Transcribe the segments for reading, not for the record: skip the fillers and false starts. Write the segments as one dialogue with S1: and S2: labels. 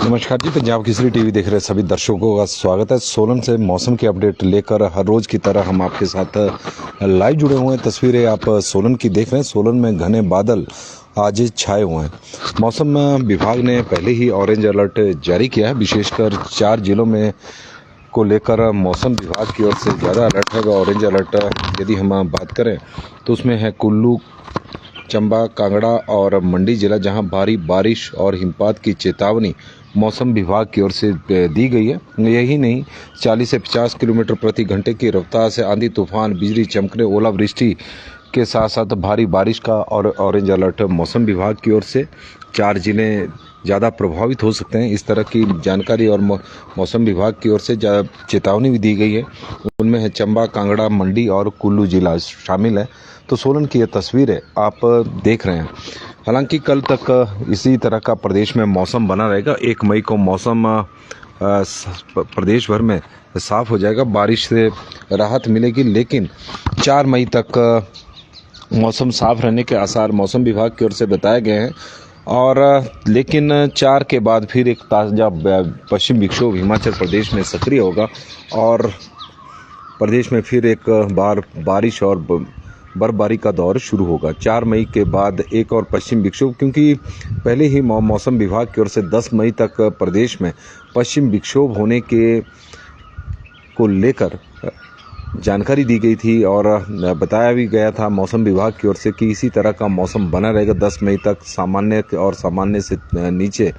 S1: नमस्कार जी, पंजाब केसरी टीवी देख रहे सभी दर्शकों का स्वागत है। सोलन से मौसम की अपडेट लेकर हर रोज की तरह हम आपके साथ लाइव जुड़े हुए हैं। तस्वीरें आप सोलन की देख रहे हैं। सोलन में घने बादल आज छाए हुए हैं। मौसम विभाग ने पहले ही ऑरेंज अलर्ट जारी किया है। विशेषकर 4 जिलों में को लेकर मौसम विभाग की ओर से ज़्यादा अलर्ट है। ऑरेंज अलर्ट यदि हम बात करें तो उसमें है कुल्लू, चंबा, कांगड़ा और मंडी जिला, जहां भारी बारिश और हिमपात की चेतावनी मौसम विभाग की ओर से दी गई है। यही नहीं, 40 से 50 किलोमीटर प्रति घंटे की रफ्तार से आंधी तूफान, बिजली चमकने, ओलावृष्टि के साथ साथ भारी बारिश का और ऑरेंज अलर्ट मौसम विभाग की ओर से 4 जिले ज़्यादा प्रभावित हो सकते हैं। इस तरह की जानकारी और मौसम विभाग की ओर से चेतावनी भी दी गई है। उनमें है चंबा, कांगड़ा, मंडी और कुल्लू जिला शामिल है। तो सोलन की ये तस्वीरें आप देख रहे हैं। हालांकि कल तक इसी तरह का प्रदेश में मौसम बना रहेगा। 1 मई को मौसम प्रदेश भर में साफ हो जाएगा, बारिश से राहत मिलेगी। लेकिन 4 मई तक मौसम साफ रहने के आसार मौसम विभाग की ओर से बताए गए हैं। और लेकिन 4 के बाद फिर एक ताज़ा पश्चिम विक्षोभ हिमाचल प्रदेश में सक्रिय होगा और प्रदेश में फिर एक बार बारिश और बर्फबारी का दौर शुरू होगा। 4 मई के बाद एक और पश्चिम विक्षोभ, क्योंकि पहले ही मौसम विभाग की ओर से 10 मई तक प्रदेश में पश्चिम विक्षोभ होने के को लेकर जानकारी दी गई थी और बताया भी गया था मौसम विभाग की ओर से कि इसी तरह का मौसम बना रहेगा 10 मई तक। सामान्य और सामान्य से नीचे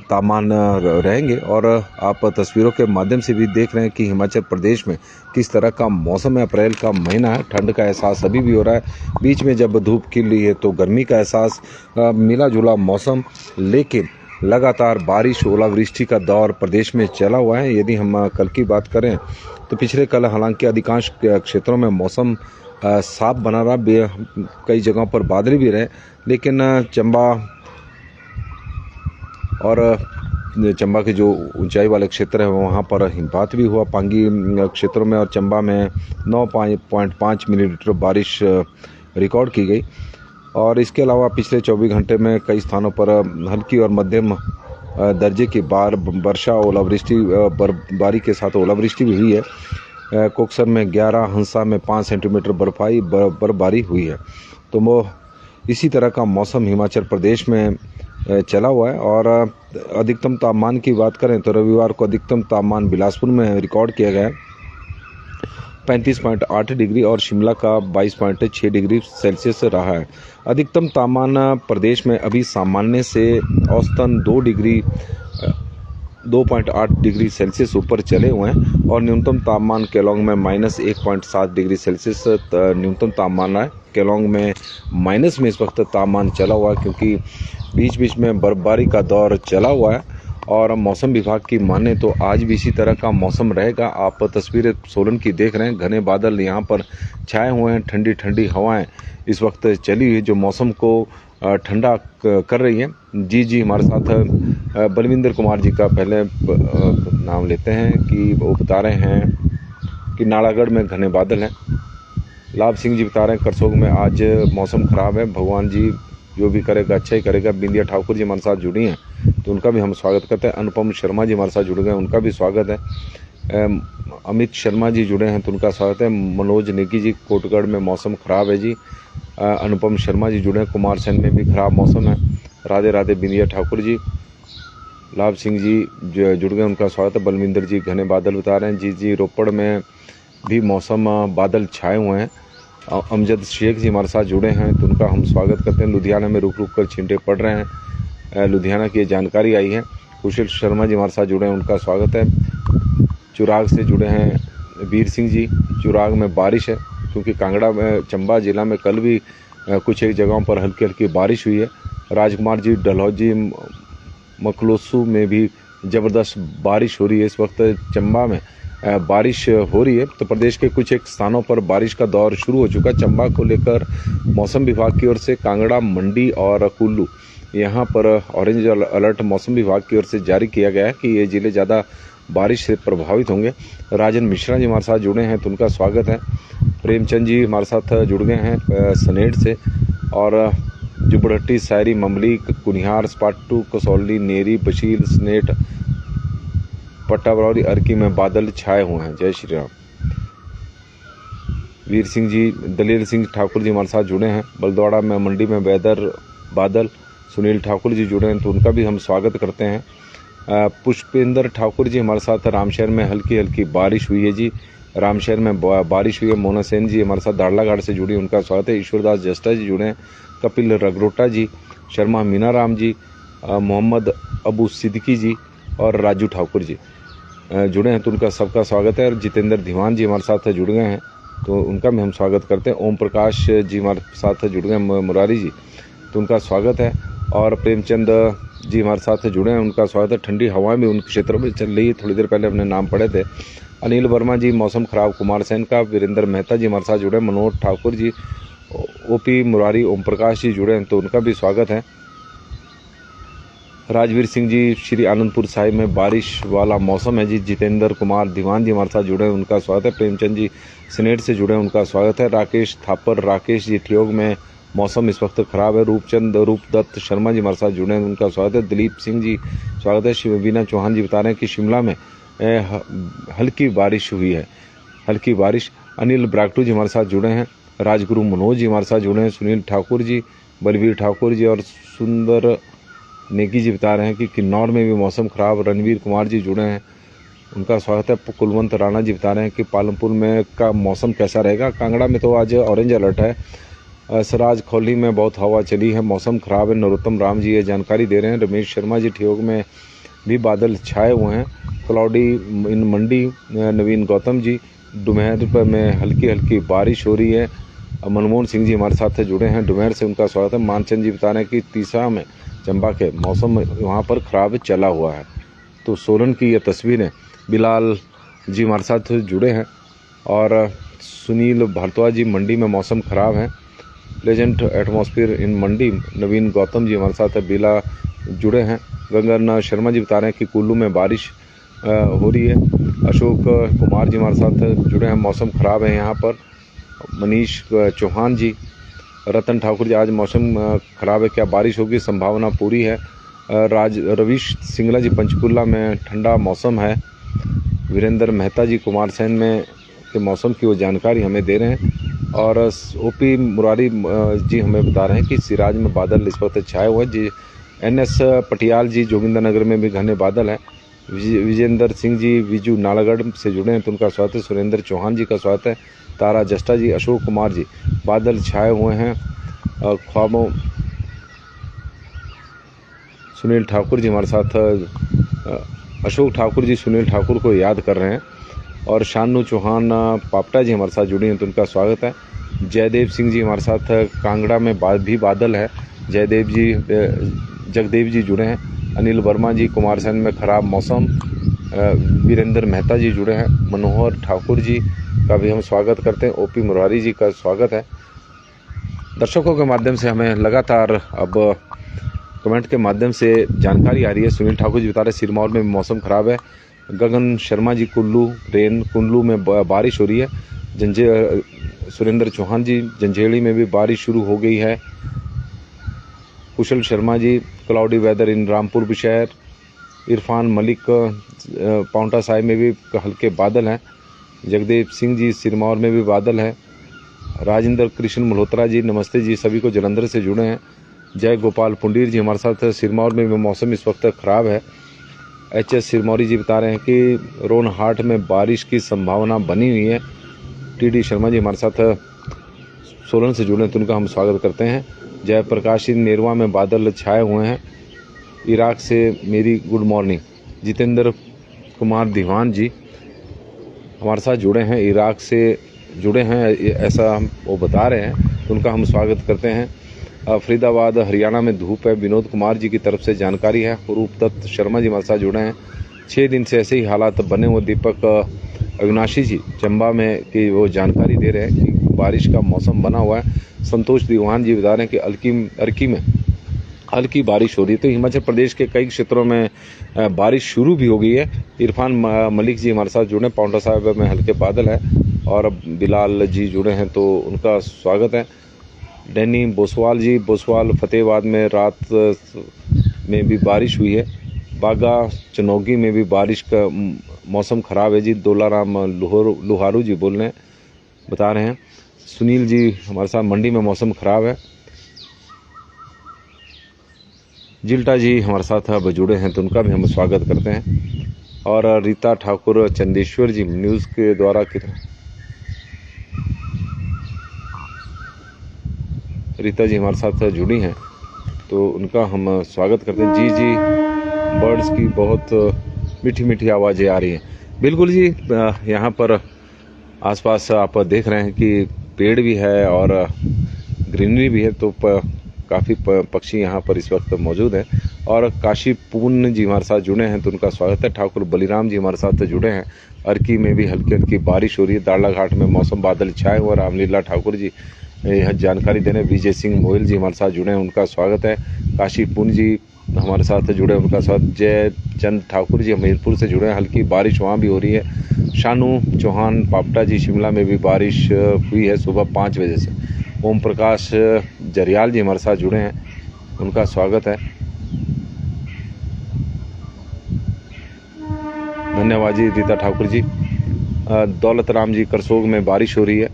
S1: तापमान रहेंगे। और आप तस्वीरों के माध्यम से भी देख रहे हैं कि हिमाचल प्रदेश में किस तरह का मौसम है। अप्रैल का महीना है, ठंड का एहसास अभी भी हो रहा है। बीच में जब धूप खिल रही है तो गर्मी का एहसास, मिला जुला मौसम, लेकिन लगातार बारिश, ओलावृष्टि का दौर प्रदेश में चला हुआ है। यदि हम कल की बात करें तो पिछले कल हालांकि अधिकांश क्षेत्रों में मौसम साफ बना रहा, कई जगहों पर बादल भी रहे, लेकिन चंबा और चंबा के जो ऊंचाई वाले क्षेत्र है वहाँ पर हिमपात भी हुआ। पांगी क्षेत्रों में और चंबा में 9.5 मिलीमीटर बारिश रिकॉर्ड की गई। और इसके अलावा पिछले 24 घंटे में कई स्थानों पर हल्की और मध्यम दर्जे की वर्षा, ओलावृष्टि, बर्फबारी के साथ ओलावृष्टि भी हुई है। कोकसर में 11, हंसा में 5 सेंटीमीटर बर्फबारी हुई है। तो वो इसी तरह का मौसम हिमाचल प्रदेश में चला हुआ है। और अधिकतम तापमान की बात करें तो रविवार को अधिकतम तापमान बिलासपुर में रिकॉर्ड किया गया 35.8 डिग्री और शिमला का 22.6 डिग्री सेल्सियस रहा है। अधिकतम तापमान प्रदेश में अभी सामान्य से औसतन 2.8 डिग्री सेल्सियस ऊपर चले हुए हैं। और न्यूनतम तापमान केलोंग में -1.7 डिग्री सेल्सियस न्यूनतम तापमान है। केलोंग में माइनस में इस वक्त तापमान चला हुआ है, क्योंकि बीच बीच में बर्फबारी का दौर चला हुआ है। और मौसम विभाग की माने तो आज भी इसी तरह का मौसम रहेगा। आप तस्वीरें सोलन की देख रहे हैं। घने बादल यहाँ पर छाए हुए हैं, ठंडी ठंडी हवाएं इस वक्त चली हुई जो मौसम को ठंडा कर रही है। जी हमारे साथ बलविंदर कुमार जी का पहले नाम लेते हैं कि वो बता रहे हैं कि नालागढ़ में घने बादल हैं। लाभ सिंह जी बता रहे हैं करसोग में आज मौसम खराब है, भगवान जी जो भी करेगा अच्छा ही करेगा। बिंदिया ठाकुर जी हमारे साथ जुड़ी हैं तो उनका भी हम स्वागत करते हैं। अनुपम शर्मा जी हमारे साथ जुड़ गए, उनका भी स्वागत है। अमित शर्मा जी जुड़े हैं तो उनका स्वागत है। मनोज नेगी जी कोटगढ़ में मौसम ख़राब है जी। अनुपम शर्मा जी जुड़े हैं। कुमार सेन में भी ख़राब मौसम है। राधे राधे बिंदिया ठाकुर जी। लाभ सिंह जी जुड़ गए, उनका स्वागत है। बलविंदर जी घने बादल बता रहे हैं। जी रोपड़ में भी मौसम बादल छाए हुए हैं। अमजद शेख जी हमारे साथ जुड़े हैं तो उनका हम स्वागत करते हैं। लुधियाना में रुक रुक कर छींटे पड़ रहे हैं, लुधियाना की जानकारी आई है। कुशल शर्मा जी हमारे साथ जुड़े हैं, उनका स्वागत है। चुराग से जुड़े हैं वीर सिंह जी। चुराग में बारिश है, क्योंकि कांगड़ा में, चंबा जिला में कल भी कुछ एक जगहों पर हल्की हल्की बारिश हुई है। राजकुमार जी डलहौजी मखलोसू में भी ज़बरदस्त बारिश हो रही है। इस वक्त चंबा में बारिश हो रही है। तो प्रदेश के कुछ एक स्थानों पर बारिश का दौर शुरू हो चुका है। चंबा को लेकर मौसम विभाग की ओर से कांगड़ा, मंडी और कुल्लू यहाँ पर ऑरेंज अलर्ट मौसम विभाग की ओर से जारी किया गया है कि ये ज़िले ज़्यादा बारिश से प्रभावित होंगे। राजन मिश्रा जी हमारे साथ जुड़े हैं तो उनका स्वागत है। प्रेमचंद जी हमारे साथ जुड़ गए हैं सनेड़ से। और जुबड़हट्टी, सायरी, ममली, कुनिहार, स्पाटू, कसौली, नेरी, बशील, स्नेट, पट्टा बरौली, अर्की में बादल छाए हुए हैं। जय श्री राम। वीर सिंह जी, दलील सिंह ठाकुर जी हमारे साथ जुड़े हैं। बलद्वाड़ा में मंडी में वेदर बादल। सुनील ठाकुर जी जुड़े हैं, तो उनका भी हम स्वागत करते हैं। पुष्पेंद्र ठाकुर जी हमारे साथ। रामशहर में हल्की हल्की बारिश हुई है जी, रामशहर में बारिश हुई है। मोना सेन जी हमारे साथ दाड़ला घाट से जुड़ी, उनका स्वागत है। ईश्वरदास जस्टा जी जुड़े हैं। कपिल रगरोटा जी, शर्मा मीनाराम जी, मोहम्मद अबू सिद्दीकी जी और राजू ठाकुर जी जुड़े हैं, तो उनका सबका स्वागत है। और जितेंद्र दीवान जी हमारे साथ जुड़ गए हैं, तो उनका भी हम स्वागत करते हैं। ओम प्रकाश जी हमारे साथ जुड़ गए, मुरारी जी, तो उनका स्वागत है। और प्रेमचंद जी हमारे साथ जुड़े हैं, उनका स्वागत है। ठंडी हवाएं भी उन क्षेत्रों में चल रही है, थोड़ी देर पहले हमने नाम पढ़े थे। अनिल वर्मा जी, मौसम खराब, कुमार सेन का। वीरेंद्र मेहता जी हमारे साथ जुड़े हैं। मनोज ठाकुर जी, ओपी मुरारी, ओम प्रकाश जी जुड़े हैं, तो उनका भी स्वागत है। राजवीर सिंह जी, श्री आनंदपुर साहिब में बारिश वाला मौसम है जी। जितेंद्र कुमार दीवान जी हमारे साथ जुड़े हैं, उनका स्वागत है। प्रेमचंद जी सिनेट से जुड़े हैं, उनका स्वागत है। राकेश थापर, राकेश जी, ठियोग में मौसम इस वक्त खराब है। रूपदत्त शर्मा जी हमारे साथ जुड़े हैं, उनका स्वागत है। दिलीप सिंह जी स्वागत है। शिवबीना चौहान जी बता रहे हैं कि शिमला में हल्की बारिश हुई है, हल्की बारिश। अनिल ब्राक्टू जी हमारे साथ जुड़े हैं। राजगुरु मनोज जी हमारे साथ जुड़े हैं। सुनील ठाकुर जी, बलवीर ठाकुर जी और सुंदर नेगी जी बता रहे हैं कि किन्नौर में भी मौसम खराब। रणवीर कुमार जी जुड़े हैं, उनका स्वागत है। कुलवंत राणा जी बता रहे हैं कि पालमपुर में का मौसम कैसा रहेगा। कांगड़ा में तो आज ऑरेंज अलर्ट है। सराज खौली में बहुत हवा चली है, मौसम खराब है। नरोत्तम राम जी ये जानकारी दे रहे हैं। रमेश शर्मा जी, ठियोग में भी बादल छाए हुए हैं। क्लाउडी इन मंडी। नवीन गौतम जी, डुमेर में हल्की हल्की बारिश हो रही है। मनमोहन सिंह जी हमारे साथ जुड़े हैं डुमेर से, उनका स्वागत है। मानचंद जी बता रहे हैं कि तीसा में, चंबा के मौसम वहाँ पर खराब चला हुआ है। तो सोलन की ये तस्वीरें। बिलाल जी हमारे साथ जुड़े हैं। और सुनील भारद्वाज जी, मंडी में मौसम खराब है। प्लेजेंट एटमॉस्फेयर इन मंडी। नवीन गौतम जी हमारे साथ बिला जुड़े हैं। गंगन शर्मा जी बता रहे हैं कि कुल्लू में बारिश हो रही है। अशोक कुमार जी हमारे साथ जुड़े हैं, मौसम खराब है यहाँ पर। मनीष चौहान जी, रतन ठाकुर जी, आज मौसम खराब है, क्या बारिश होगी? संभावना पूरी है। रवीश सिंगला जी, पंचकुला में ठंडा मौसम है। वीरेंद्र मेहता जी, कुमार सेन में के मौसम की वो जानकारी हमें दे रहे हैं। और ओपी मुरारी जी हमें बता रहे हैं कि सिराज में बादल इस वक्त छाए हुए हैं जी। NS पटियाल जी, जोगिंदर नगर में भी घने बादल हैं। विजेंद्र सिंह जी, विजू नालागढ़ से जुड़े हैं, तो उनका स्वागत है। सुरेंद्र चौहान जी का स्वागत है। तारा जस्टा जी, अशोक कुमार जी, बादल छाए हुए हैं। ख्वाबों सुनील ठाकुर जी हमारे साथ। अशोक ठाकुर जी सुनील ठाकुर को याद कर रहे हैं। और शानू चौहान पापटा जी हमारे साथ जुड़ी हैं, तो उनका स्वागत है। जयदेव सिंह जी हमारे साथ कांगड़ा में भी बादल है। जयदेव जी, जगदेव जी जुड़े हैं। अनिल वर्मा जी, कुमार सेन में ख़राब मौसम। वीरेंद्र मेहता जी जुड़े हैं। मनोहर ठाकुर जी का भी हम स्वागत करते हैं। ओपी मुरारी जी का स्वागत है। दर्शकों के माध्यम से हमें लगातार अब कमेंट के माध्यम से जानकारी आ रही है। सुनील ठाकुर जी बता रहे सिरमौर में मौसम खराब है। गगन शर्मा जी, कुल्लू में बारिश हो रही है। सुरेंद्र चौहान जी, जंजेड़ी में भी बारिश शुरू हो गई है। कुशल शर्मा जी, क्लाउडी वेदर इन रामपुर बुशहर। इरफान मलिक, पाउंटा साहिब में भी हल्के बादल हैं। जगदेव सिंह जी, सिरमौर में भी बादल है। राजेंद्र कृष्ण मल्होत्रा जी, नमस्ते जी, सभी को जलंधर से जुड़े हैं। जय गोपाल पुंडीर जी हमारे साथ। सिरमौर में भी मौसम इस वक्त ख़राब है। HS सिरमौरी जी बता रहे हैं कि रोनहाट में बारिश की संभावना बनी हुई है। TD शर्मा जी हमारे साथ सोलन से जुड़े हैं, तो उनका हम स्वागत करते हैं। जयप्रकाश जी, नेरवा में बादल छाए हुए हैं। इराक से मेरी गुड मॉर्निंग। जितेंद्र कुमार दीवान जी हमारे साथ जुड़े हैं, इराक से जुड़े हैं, ऐसा हम वो बता रहे हैं, तो उनका हम स्वागत करते हैं। फरीदाबाद हरियाणा में धूप है, विनोद कुमार जी की तरफ से जानकारी है। रूपदत्त शर्मा जी हमारे साथ जुड़े हैं। 6 दिन से ऐसे ही हालात बने हुए। दीपक अविनाशी जी चंबा में की वो जानकारी दे रहे हैं कि बारिश का मौसम बना हुआ है। संतोष दीवान जी बता रहे हैं कि अर्की में हल्की बारिश हो रही है। तो हिमाचल प्रदेश के कई क्षेत्रों में बारिश शुरू भी हो गई है। इरफान मलिक जी हमारे साथ जुड़े हैं। पाउंटा साहिब में हल्के बादल हैं। और बिलाल जी जुड़े हैं, तो उनका स्वागत है। डैनी बोसवाल जी, बोसवाल फतेहाबाद में रात में भी बारिश हुई है। बागा चनौगी में भी बारिश का मौसम ख़राब है जी। दोलाराम लुहारू जी बोल रहे हैं, बता रहे हैं। सुनील जी हमारे साथ मंडी में मौसम ख़राब है। जिल्टा जी हमारे साथ अब जुड़े हैं तो उनका भी हम स्वागत करते हैं। और रीता ठाकुर चंदेश्वर जी न्यूज़ के द्वारा रीता जी हमारे साथ जुड़ी हैं तो उनका हम स्वागत करते हैं। जी जी, बर्ड्स की बहुत मीठी मीठी आवाज़ें आ रही हैं। बिल्कुल जी, यहाँ पर आसपास आप देख रहे हैं कि पेड़ भी है और ग्रीनरी भी है, तो काफ़ी पक्षी यहाँ पर इस वक्त मौजूद हैं। और काशी पूर्ण जी हमारे साथ जुड़े हैं तो उनका स्वागत है। ठाकुर बलिराम जी हमारे साथ जुड़े हैं। अर्की में भी हल्की हल्की बारिश हो रही है। दाड़ला घाट में मौसम बादल छाए हुए। रामलीला ठाकुर जी यह जानकारी देने। विजय सिंह मोयल जी हमारे साथ जुड़े हैं, उनका स्वागत है। काशी पूर्ण जी हमारे साथ जुड़े हैं, उनका स्वागत। जय चंद ठाकुर जी हमीरपुर से जुड़े हैं, हल्की बारिश वहाँ भी हो रही है। शानू चौहान पापटा जी शिमला में भी बारिश हुई है सुबह 5 बजे से। ओम प्रकाश जरियाल जी हमारे साथ जुड़े हैं, उनका स्वागत है। धन्यवाद जी रीता ठाकुर जी। दौलत राम जी करसोग में बारिश हो रही है।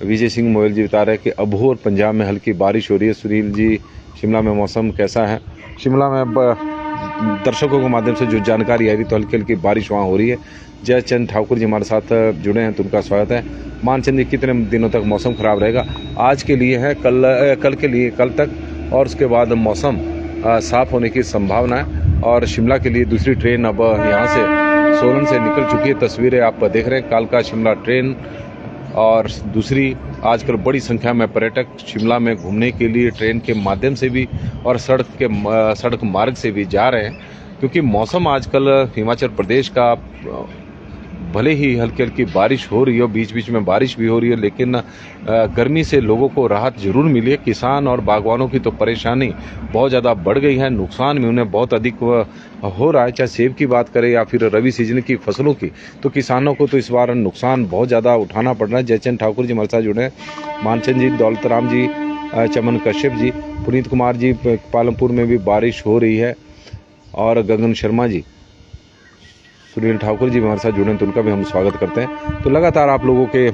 S1: विजय सिंह मोयल जी बता रहे हैं कि अबोहर पंजाब में हल्की बारिश हो रही है। सुनील जी शिमला में मौसम कैसा है? शिमला में दर्शकों के माध्यम से जो जानकारी आ रही तो हल्की हल्की बारिश वहाँ हो रही है। जयचंद ठाकुर जी हमारे साथ जुड़े हैं तो उनका स्वागत है। मानचंद जी कितने दिनों तक मौसम ख़राब रहेगा? आज के लिए है, कल के लिए कल तक, और उसके बाद मौसम साफ़ होने की संभावना है। और शिमला के लिए दूसरी ट्रेन अब यहाँ से सोलन से निकल चुकी है। तस्वीरें आप देख रहे हैं, कालका शिमला ट्रेन। और दूसरी, आजकल बड़ी संख्या में पर्यटक शिमला में घूमने के लिए ट्रेन के माध्यम से भी और सड़क मार्ग से भी जा रहे हैं, क्योंकि मौसम आजकल हिमाचल प्रदेश का भले ही हल्की हल्की बारिश हो रही हो, बीच बीच में बारिश भी हो रही है, लेकिन गर्मी से लोगों को राहत जरूर मिली है। किसान और बागवानों की तो परेशानी बहुत ज़्यादा बढ़ गई है, नुकसान भी उन्हें बहुत अधिक हो रहा है। चाहे सेब की बात करें या फिर रबी सीजन की फसलों की, तो किसानों को तो इस बार नुकसान बहुत ज़्यादा उठाना पड़ रहा है। जयचंद ठाकुर जी हमारे साथ जुड़े हैं, मानचंद जी, दौलत राम जी, चमन कश्यप जी, पुनीत कुमार जी, पालमपुर में भी बारिश हो रही है। और गगन शर्मा जी, सुनील ठाकुर जी हमारे साथ जुड़े हैं तो उनका भी हम स्वागत करते हैं। तो लगातार आप लोगों के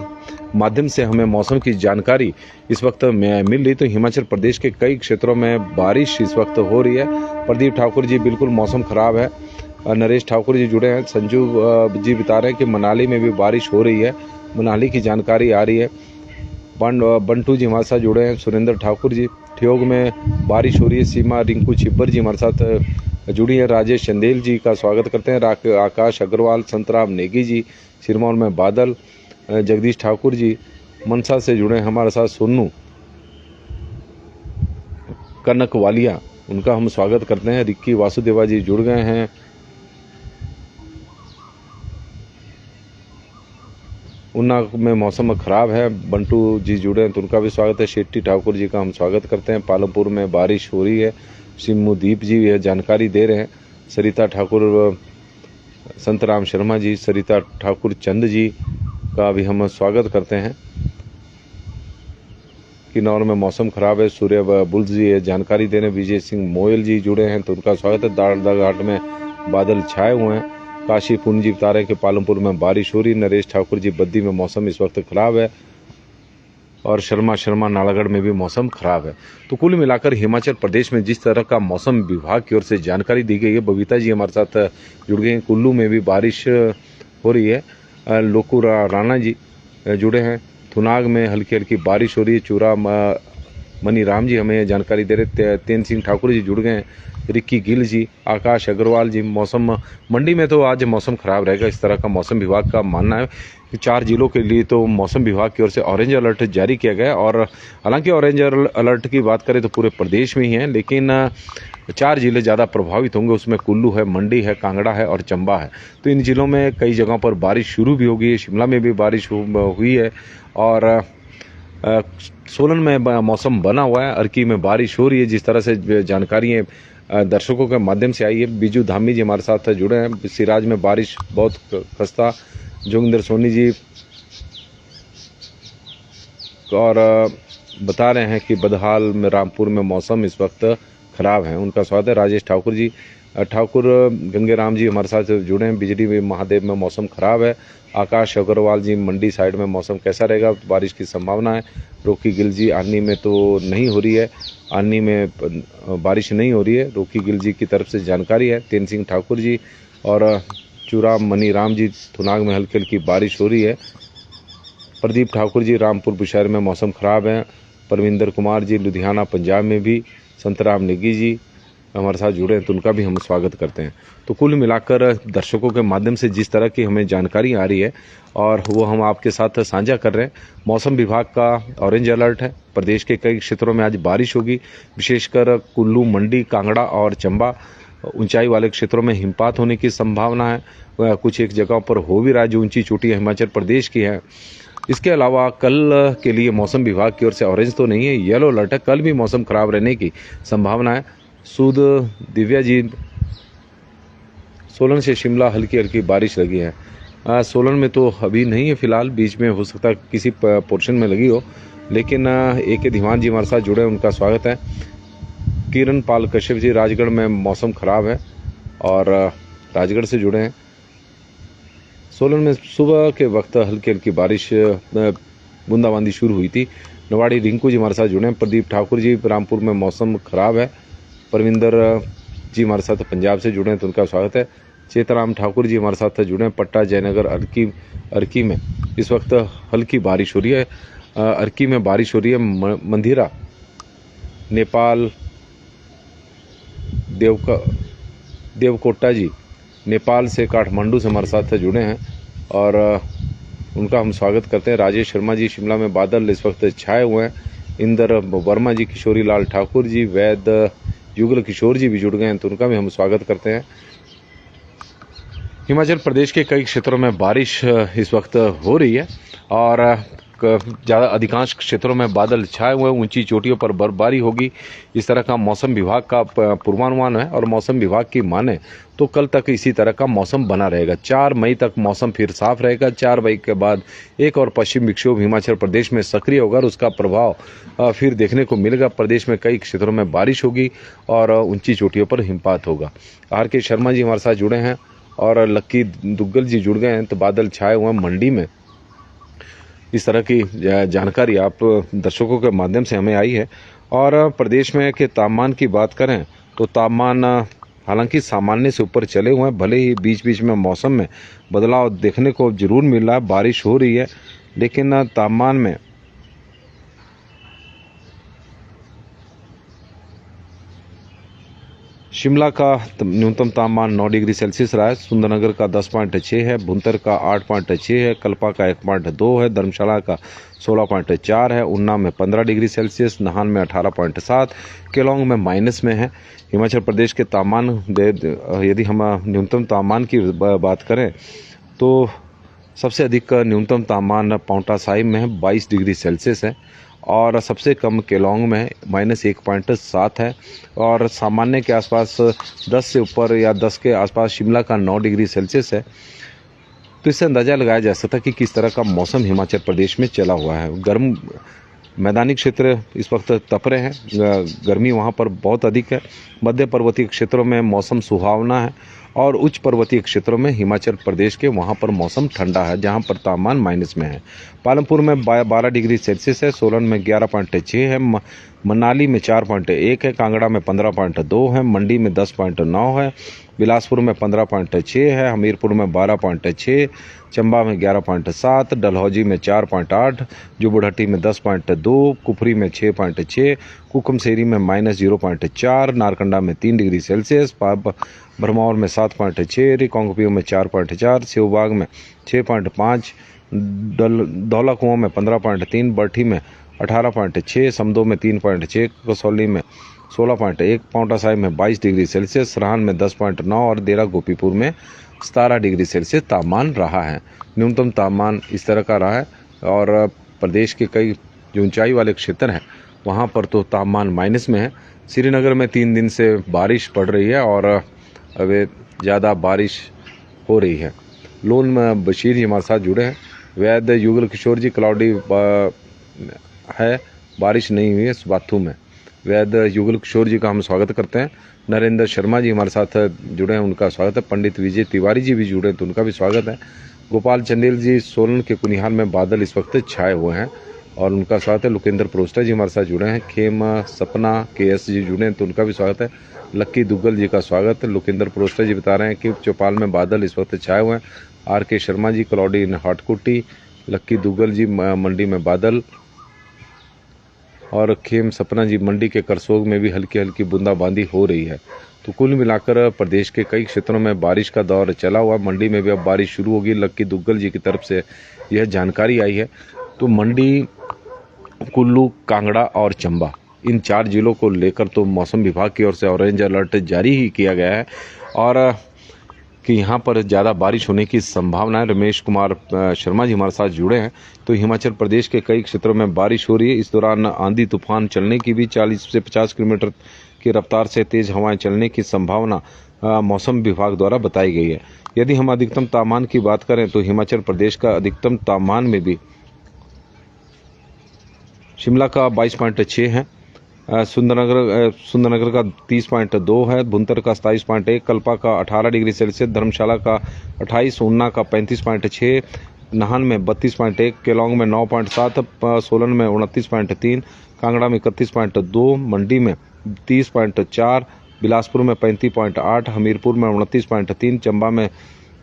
S1: माध्यम से हमें मौसम की जानकारी इस वक्त मिल रही। तो हिमाचल प्रदेश के कई क्षेत्रों में बारिश इस वक्त हो रही है। प्रदीप ठाकुर जी, बिल्कुल मौसम ख़राब है। नरेश ठाकुर जी जुड़े हैं। संजू जी बता रहे हैं कि मनाली में भी बारिश हो रही है, मनाली की जानकारी आ रही है। बंटू जी हमारे साथ जुड़े हैं। सुरेंद्र ठाकुर जी, ठियोग में बारिश हो रही है। सीमा रिंकू छिब्बर जी हमारे साथ जुड़ी है। राजेश चंदेल जी का स्वागत करते हैं। आकाश अग्रवाल, संतराम नेगी जी, सिरमौर में बादल। जगदीश ठाकुर जी मनसा से जुड़े हैं हमारे साथ। सोनू कनक वालिया, उनका हम स्वागत करते हैं। रिक्की वासुदेवा जी जुड़ गए हैं। ऊना में मौसम ख़राब है, बंटू जी जुड़े हैं तो उनका भी स्वागत है। शेट्टी ठाकुर जी का हम स्वागत करते हैं। पालमपुर में बारिश हो रही है। सिम्मुदीप जी यह जानकारी दे रहे हैं। सरिता ठाकुर, संतराम शर्मा जी, सरिता ठाकुर चंद जी का भी हम स्वागत करते हैं। किन्नौर में मौसम ख़राब है, सूर्य बुल्स जी ये जानकारी दे रहे हैं। विजय सिंह मोयल जी जुड़े हैं तो उनका स्वागत है। दाड़ला घाट में बादल छाए हुए हैं। काशी पूर्ण जी बता रहे हैं कि पालमपुर में बारिश हो रही। नरेश ठाकुर जी, बद्दी में मौसम इस वक्त ख़राब है। और शर्मा नालागढ़ में भी मौसम ख़राब है। तो कुल मिलाकर हिमाचल प्रदेश में जिस तरह का मौसम विभाग की ओर से जानकारी दी गई है, बबीता जी हमारे साथ जुड़ गए हैं। कुल्लू में भी बारिश हो रही है। लोकू राणा जी जुड़े हैं। थुनाग में हल्की हल्की बारिश हो रही है। चूरा मनी राम जी हमें जानकारी दे रहे। तेन सिंह ठाकुर जी जुड़ गए हैं। रिक्की गिल जी, आकाश अग्रवाल जी, मौसम मंडी में तो आज मौसम ख़राब रहेगा, इस तरह का मौसम विभाग का मानना है। 4 जिलों के लिए तो मौसम विभाग की ओर से ऑरेंज अलर्ट जारी किया गया है। और हालांकि ऑरेंज अलर्ट की बात करें तो पूरे प्रदेश में ही है, लेकिन 4 जिले ज़्यादा प्रभावित होंगे। उसमें कुल्लू है, मंडी है, कांगड़ा है और चंबा है। तो इन जिलों में कई जगहों पर बारिश शुरू भी हो गई है। शिमला में भी बारिश हुई है और सोलन में मौसम बना हुआ है। अर्की में बारिश हो रही है। जिस तरह से जानकारी दर्शकों के माध्यम से आई है। बीजू धामी जी हमारे साथ जुड़े हैं। सिराज में बारिश बहुत खस्ता। जोगिंदर सोनी जी और बता रहे हैं कि बदहाल में रामपुर में मौसम इस वक्त खराब है। उनका स्वागत है। राजेश ठाकुर जी, ठाकुर गंगेराम जी हमारे साथ जुड़े हैं। बिजली महादेव में मौसम खराब है। आकाश अग्रवाल जी, मंडी साइड में मौसम कैसा रहेगा, बारिश की संभावना है। रोकी गिल जी, आनी में तो नहीं हो रही है, आनी में बारिश नहीं हो रही है, रोकी गिल जी की तरफ से जानकारी है। तेन सिंह ठाकुर जी और चूरा मनीराम जी, थुनाग में हल्की हल्की बारिश हो रही है। प्रदीप ठाकुर जी, रामपुर बुशहर में मौसम खराब है। परविंदर कुमार जी, लुधियाना पंजाब में भी। संतराम नेगी जी हमारे साथ जुड़े हैं, तो उनका भी हम स्वागत करते हैं। तो कुल मिलाकर दर्शकों के माध्यम से जिस तरह की हमें जानकारी आ रही है और वो हम आपके साथ साझा कर रहे हैं। मौसम विभाग का ऑरेंज अलर्ट है। प्रदेश के कई क्षेत्रों में आज बारिश होगी, विशेषकर कुल्लू, मंडी, कांगड़ा और चंबा ऊंचाई वाले क्षेत्रों में हिमपात होने की संभावना है। कुछ एक जगहों पर हो भी रहा है, जो ऊंची चोटियां हिमाचल प्रदेश की है। इसके अलावा कल के लिए मौसम विभाग की ओर से ऑरेंज तो नहीं है, येलो अलर्ट है। कल भी मौसम खराब रहने की संभावना है। सूद दिव्या जी, सोलन से शिमला हल्की हल्की बारिश लगी है। सोलन में तो अभी नहीं है फिलहाल, बीच में हो सकता है किसी पोर्शन में लगी हो, लेकिन AK धीमान जी हमारे साथ जुड़े हैं, उनका स्वागत है। किरण पाल कश्यप जी, राजगढ़ में मौसम खराब है और राजगढ़ से जुड़े हैं। सोलन में सुबह के वक्त हल्की हल्की बारिश बूंदाबांदी शुरू हुई थी। नवाड़ी रिंकू जी हमारे साथ जुड़े हैं। प्रदीप ठाकुर जी, रामपुर में मौसम खराब है। परविंदर जी हमारे साथ पंजाब से जुड़े हैं, तो उनका स्वागत है। चेतराम ठाकुर जी हमारे साथ जुड़े हैं। पट्टा, जयनगर, अर्की में इस वक्त हल्की बारिश हो रही है। अर्की में बारिश हो रही है। मंदिरा, नेपाल, देवकोटा जी नेपाल से, काठमांडू से हमारे साथ जुड़े हैं और उनका हम स्वागत करते हैं। राजेश शर्मा जी, शिमला में बादल इस वक्त छाए हुए हैं। इंदर वर्मा जी, किशोरी लाल ठाकुर जी, वैद युगल किशोर जी भी जुड़ गए हैं, तो उनका भी हम स्वागत करते हैं। हिमाचल प्रदेश के कई क्षेत्रों में बारिश इस वक्त हो रही है और ज़्यादा अधिकांश क्षेत्रों में बादल छाए हुए, ऊंची चोटियों पर बर्फबारी होगी। इस तरह का मौसम विभाग का पूर्वानुमान है और मौसम विभाग की माने तो कल तक इसी तरह का मौसम बना रहेगा। 4 मई तक मौसम फिर साफ रहेगा। 4 मई के बाद एक और पश्चिम विक्षोभ हिमाचल प्रदेश में सक्रिय होगा और उसका प्रभाव फिर देखने को मिलेगा। प्रदेश में कई क्षेत्रों में बारिश होगी और ऊंची चोटियों पर हिमपात होगा। RK शर्मा जी हमारे साथ जुड़े हैं और लक्की दुग्गल जी जुड़ गए हैं, तो बादल छाए हुए हैं मंडी में। इस तरह की जानकारी आप दर्शकों के माध्यम से हमें आई है। और प्रदेश में के तापमान की बात करें तो तापमान हालांकि सामान्य से ऊपर चले हुए हैं, भले ही बीच बीच में मौसम में बदलाव देखने को जरूर मिल रहा है, बारिश हो रही है, लेकिन तापमान में शिमला का न्यूनतम तापमान 9 डिग्री सेल्सियस रहा है। सुंदरनगर का 10.6 है। भुंतर का 8.6 है। कल्पा का 1.2 है। धर्मशाला का 16.4 है। उन्ना में 15 डिग्री सेल्सियस। नाहन में 18.7। केलोंग में माइनस में है। हिमाचल प्रदेश के तापमान, यदि हम न्यूनतम तापमान की बात करें तो सबसे अधिक न्यूनतम तापमान पाउंटा साहिब में है, 22 डिग्री सेल्सियस है और सबसे कम केलोंग में -1.7 है और सामान्य के आसपास 10 से ऊपर या 10 के आसपास शिमला का 9 डिग्री सेल्सियस है। तो इससे अंदाज़ा लगाया जा सकता है कि किस तरह का मौसम हिमाचल प्रदेश में चला हुआ है। गर्म मैदानी क्षेत्र इस वक्त तप रहे हैं, गर्मी वहाँ पर बहुत अधिक है। मध्य पर्वतीय क्षेत्रों में मौसम सुहावना है और उच्च पर्वतीय क्षेत्रों में हिमाचल प्रदेश के वहाँ पर मौसम ठंडा है, जहाँ पर तापमान माइनस में है। पालमपुर में 12 डिग्री सेल्सियस है। सोलन में 11.6 है। मनाली में 4.1 है। कांगड़ा में 15.2 है। मंडी में 10.9 है। बिलासपुर में 15.6 है। हमीरपुर में 12.6, चंबा में 11.7, डलहौजी में 4.8, जुबुढ़टी में 10.2, कुफरी में 6.6, कुकुमसेरी में -0.4, नारकंडा में 3 डिग्री सेल्सियस, भरमौर में 7.6, रिकांगपिओ में 4.4, सेवबाग में 6.5, धौला कुआं में 15.3, बरठी में 18.6, समदो में 3.6, कसौली में 16.1, पाउंटा साहिब में 22 डिग्री सेल्सियस, सराहन में 10.9 और देरा गोपीपुर में 17 डिग्री सेल्सियस तापमान रहा है। न्यूनतम तापमान इस तरह का रहा है और प्रदेश के कई जो ऊंचाई वाले क्षेत्र हैं वहाँ पर तो तापमान माइनस में है। श्रीनगर में 3 दिन से बारिश पड़ रही है और अब ज़्यादा बारिश हो रही है। लोन में बशीर जी हमारे साथ जुड़े हैं। वैद युगल किशोर जी क्लाउडी है बारिश नहीं हुई है स्वाथू में। वैद युगल किशोर जी का हम स्वागत करते हैं। नरेंद्र शर्मा जी हमारे साथ जुड़े हैं, उनका स्वागत है। पंडित विजय तिवारी जी भी जुड़े हैं तो उनका भी स्वागत है। गोपाल चंदेल जी सोलन के कुनिहाल में बादल इस वक्त छाए हुए हैं और उनका स्वागत है। लुकेंद्र प्रोस्टा जी हमारे साथ जुड़े हैं। खेम सपना KS जी जुड़े हैं तो उनका भी स्वागत है। लक्की दुग्गल जी का स्वागत है। लुकेंद्र प्रोस्टा जी बता रहे हैं कि चौपाल में बादल इस वक्त छाए हुए हैं। RK शर्मा जी कलौडी हाटकुटी। लक्की दुग्गल जी मंडी में बादल। और खेम सपना जी मंडी के करसोग में भी हल्की हल्की बूंदाबांदी हो रही है। तो कुल मिलाकर प्रदेश के कई क्षेत्रों में बारिश का दौर चला हुआ। मंडी में भी अब बारिश शुरू होगी। लक्की दुग्गल जी की तरफ से यह जानकारी आई है। तो मंडी, कुल्लू, कांगड़ा और चंबा, इन 4 जिलों को लेकर तो मौसम विभाग की ओर से ऑरेंज अलर्ट जारी ही किया गया है और कि यहाँ पर ज़्यादा बारिश होने की संभावना है। रमेश कुमार शर्मा जी हमारे साथ जुड़े हैं। तो हिमाचल प्रदेश के कई क्षेत्रों में बारिश हो रही है। इस दौरान आंधी तूफान चलने की भी 40 से 50 किलोमीटर की रफ्तार से तेज हवाएं चलने की संभावना मौसम विभाग द्वारा बताई गई है। यदि हम अधिकतम तापमान की बात करें तो हिमाचल प्रदेश का अधिकतम तापमान में भी शिमला का 22.6 है, सुंदरनगर का 30.2 है, भुंतर का 27.1, कल्पा का 18 डिग्री सेल्सियस, धर्मशाला का 28, ऊना का 35.6, नाहन में 32.1, केलोंग में 9.7, सोलन में 29.3, कांगड़ा में 31.2, मंडी में 30.4, बिलासपुर में 35.8, हमीरपुर में 29.3, चंबा में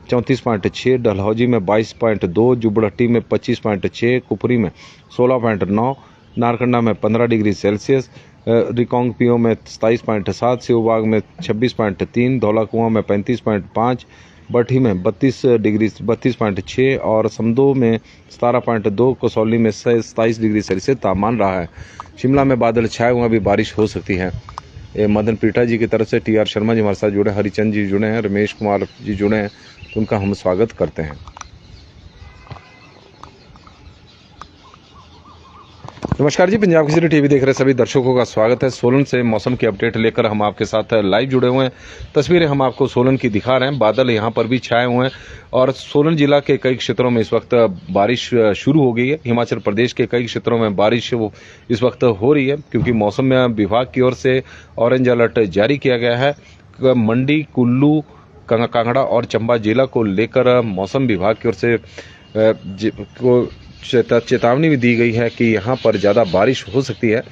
S1: 34.6, डलहौजी में 22.2, जुब्बड़हट्टी में 25.6, कुफरी में 16.9, नारकंडा में 15 डिग्री सेल्सियस, रिकांगपिओ में 27.7, सेवबाग में 26.3, धौलाकुआं में 35.5, बठी में 32.6 और समदो में 17.2, कसौली में 27 डिग्री सेल्सियस तापमान रहा है। शिमला में बादल छाए हुए अभी बारिश हो सकती है। मदन पीठा जी की तरफ से TR शर्मा जी हमारे साथ जुड़े हैं, हरिचंद जी जुड़े हैं, रमेश कुमार जी जुड़े हैं तो उनका हम स्वागत करते हैं। नमस्कार जी, पंजाब केसरी टीवी देख रहे सभी दर्शकों का स्वागत है। सोलन से मौसम की अपडेट लेकर हम आपके साथ लाइव जुड़े हुए हैं। तस्वीरें हम आपको सोलन की दिखा रहे हैं। बादल यहां पर भी छाए हुए हैं और सोलन जिला के कई क्षेत्रों में इस वक्त बारिश शुरू हो गई है। हिमाचल प्रदेश के कई क्षेत्रों में बारिश इस वक्त हो रही है क्योंकि मौसम विभाग की ओर से ऑरेंज अलर्ट जारी किया गया है। मंडी, कुल्लू, कांगड़ा और चंबा जिला को लेकर मौसम विभाग की ओर से चेतावनी भी दी गई है कि यहाँ पर ज़्यादा बारिश हो सकती है।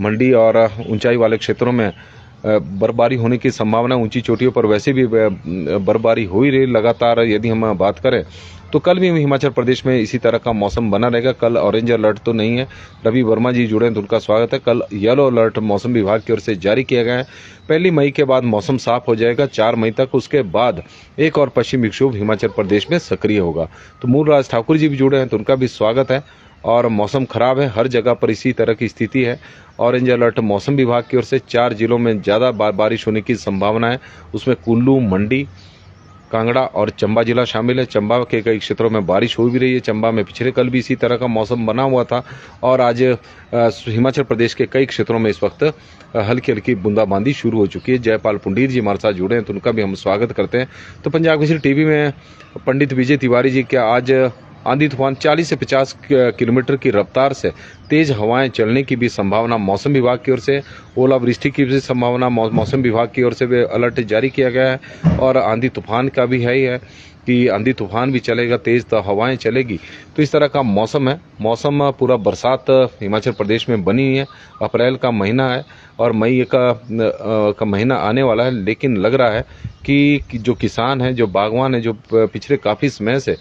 S1: मंडी और ऊंचाई वाले क्षेत्रों में बर्फबारी होने की संभावना, ऊंची चोटियों पर वैसे भी बर्फबारी हो ही रही लगातार। यदि हम बात करें तो कल भी हिमाचल प्रदेश में इसी तरह का मौसम बना रहेगा। कल ऑरेंज अलर्ट तो नहीं है। रवि वर्मा जी जुड़े हैं तो उनका स्वागत है। कल येलो अलर्ट मौसम विभाग की ओर से जारी किया गया है। 1 मई के बाद मौसम साफ हो जाएगा 4 मई तक। उसके बाद एक और पश्चिमी विक्षोभ हिमाचल प्रदेश में सक्रिय होगा। तो मूलराज ठाकुर जी भी जुड़े हैं तो उनका भी स्वागत है। और मौसम खराब है, हर जगह पर इसी तरह की स्थिति है। ऑरेंज अलर्ट मौसम विभाग की ओर से 4 जिलों में ज़्यादा बारिश होने की संभावना है। उसमें कुल्लू, मंडी, कांगड़ा और चंबा जिला शामिल है। चंबा के कई क्षेत्रों में बारिश हो भी रही है। चंबा में पिछले कल भी इसी तरह का मौसम बना हुआ था और आज हिमाचल प्रदेश के कई क्षेत्रों में इस वक्त हल्की हल्की बूंदाबांदी शुरू हो चुकी है। जयपाल पुंडीर जी हमारे साथ जुड़े हैं तो उनका भी हम स्वागत करते हैं। तो पंजाब केसरी टीवी में पंडित विजय तिवारी जी क्या आज आंधी तूफान 40 से 50 किलोमीटर की रफ्तार से तेज हवाएं चलने की भी संभावना मौसम विभाग की ओर से, ओलावृष्टि की भी संभावना मौसम विभाग की ओर से भी अलर्ट जारी किया गया है। और आंधी तूफान का भी है ही है कि आंधी तूफान भी चलेगा, तेज हवाएं चलेगी। तो इस तरह का मौसम है। मौसम पूरा बरसात हिमाचल प्रदेश में बनी है। अप्रैल का महीना है और मई का महीना आने वाला है। लेकिन लग रहा है कि जो किसान हैं, जो बागवान हैं, जो पिछले काफ़ी समय से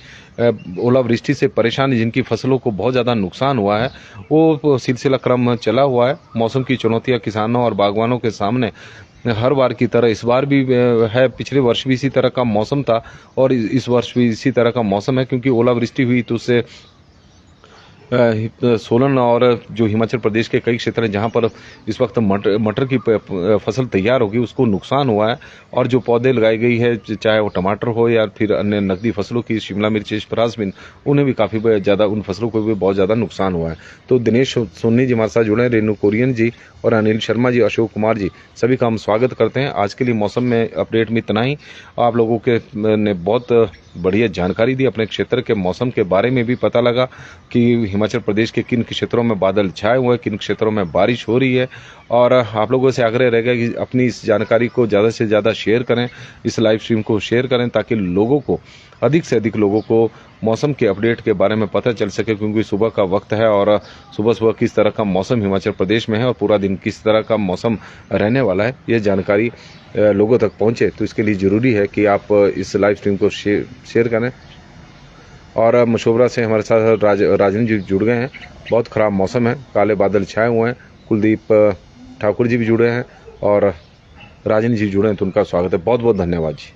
S1: ओलावृष्टि से परेशान, जिनकी फसलों को बहुत ज़्यादा नुकसान हुआ है, वो सिलसिला क्रम चला हुआ है। मौसम की चुनौतियां किसानों और बागवानों के सामने हर बार की तरह इस बार भी है। पिछले वर्ष भी इसी तरह का मौसम था और इस वर्ष भी इसी तरह का मौसम है क्योंकि ओलावृष्टि हुई तो उससे सोलन और जो हिमाचल प्रदेश के कई क्षेत्र हैं जहां पर इस वक्त मटर की फसल तैयार होगी उसको नुकसान हुआ है। और जो पौधे लगाई गई है, चाहे वो टमाटर हो या फिर अन्य नकदी फसलों की, शिमला मिर्च, फ्रांसबीन, उन्हें भी काफ़ी ज़्यादा, उन फसलों को भी बहुत ज़्यादा नुकसान हुआ है। तो दिनेश सोनी जी हमारे साथ जुड़े हैं, रेणु कोरियन जी और अनिल शर्मा जी, अशोक कुमार जी, सभी का हम स्वागत करते हैं। आज के लिए मौसम में अपडेट में इतना ही। आप लोगों के ने बहुत बढ़िया जानकारी दी। अपने क्षेत्र के मौसम के बारे में भी पता लगा कि हिमाचल प्रदेश के किन क्षेत्रों में बादल छाए हुए हैं, किन क्षेत्रों में बारिश हो रही है। और आप लोगों से आग्रह रहेगा कि अपनी इस जानकारी को ज़्यादा से ज़्यादा शेयर करें, इस लाइव स्ट्रीम को शेयर करें, ताकि लोगों को, अधिक से अधिक लोगों को मौसम के अपडेट के बारे में पता चल सके। क्योंकि सुबह का वक्त है और सुबह सुबह किस तरह का मौसम हिमाचल प्रदेश में है और पूरा दिन किस तरह का मौसम रहने वाला है, ये जानकारी लोगों तक पहुंचे। तो इसके लिए ज़रूरी है कि आप इस लाइव स्ट्रीम को शेयर करें। और मशोबरा से हमारे साथ राजन जी जुड़ गए हैं। बहुत ख़राब मौसम है, काले बादल छाए हुए हैं। कुलदीप ठाकुर जी भी जुड़े हैं और राजन जी जुड़े हैं, तो उनका स्वागत है। बहुत बहुत धन्यवाद जी।